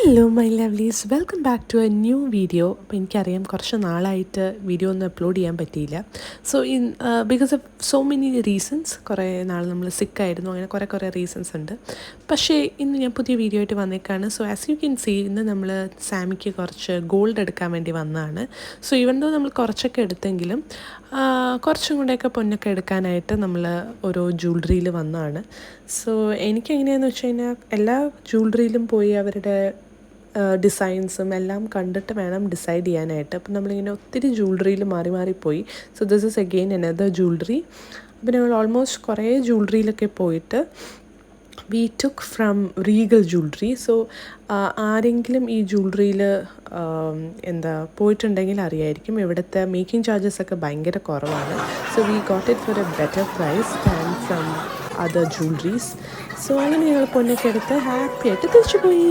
Hello my lovelies, welcome back to a new video. അപ്പോൾ എനിക്കറിയാം കുറച്ച് നാളായിട്ട് വീഡിയോ ഒന്നും അപ്ലോഡ് ചെയ്യാൻ പറ്റിയില്ല. So because of so many reasons, കുറേ നാൾ നമ്മൾ സിക്കായിരുന്നു, അങ്ങനെ കുറേ റീസൺസ് ഉണ്ട്. പക്ഷേ ഇന്ന് ഞാൻ പുതിയ വീഡിയോ ആയിട്ട് വന്നേക്കാണ്. So as you can see, ഇന്ന് നമ്മൾ സാമിക്ക് കുറച്ച് ഗോൾഡ് എടുക്കാൻ വേണ്ടി വന്നതാണ്. സോ ഈവൻ ദോ നമ്മൾ കുറച്ചൊക്കെ എടുത്തെങ്കിലും കുറച്ചും കൂടെയൊക്കെ പൊന്നൊക്കെ എടുക്കാനായിട്ട് നമ്മൾ ഓരോ ജ്വല്ലറിയിൽ വന്നതാണ്. സോ എനിക്കെങ്ങനെയാണെന്ന് വെച്ച് കഴിഞ്ഞാൽ എല്ലാ ജ്വല്ലറിയിലും പോയി അവരുടെ ഡിസൈൻസും എല്ലാം കണ്ടിട്ട് വേണം ഡിസൈഡ് ചെയ്യാനായിട്ട്. അപ്പം നമ്മളിങ്ങനെ ഒത്തിരി ജ്വല്ലറിയിൽ മാറിപ്പോയി. So this is again another jewellery. അപ്പോൾ ഞങ്ങൾ ഓൾമോസ്റ്റ് കുറേ ജ്വല്ലറിയിലൊക്കെ പോയിട്ട് we took from Regal jewellery. So ആരെങ്കിലും ഈ ജ്വല്ലറിയിൽ പോയിട്ടുണ്ടെങ്കിൽ അറിയായിരിക്കും, ഇവിടുത്തെ മേക്കിംഗ് ചാർജസ് ഒക്കെ ഭയങ്കര കുറവാണ്. So we got it for a better price than from other jewelleries. So അങ്ങനെ ഞങ്ങൾ പൊന്നൊക്കെ എടുത്ത് ഹാപ്പി ആയിട്ട് തിരിച്ചു പോയി.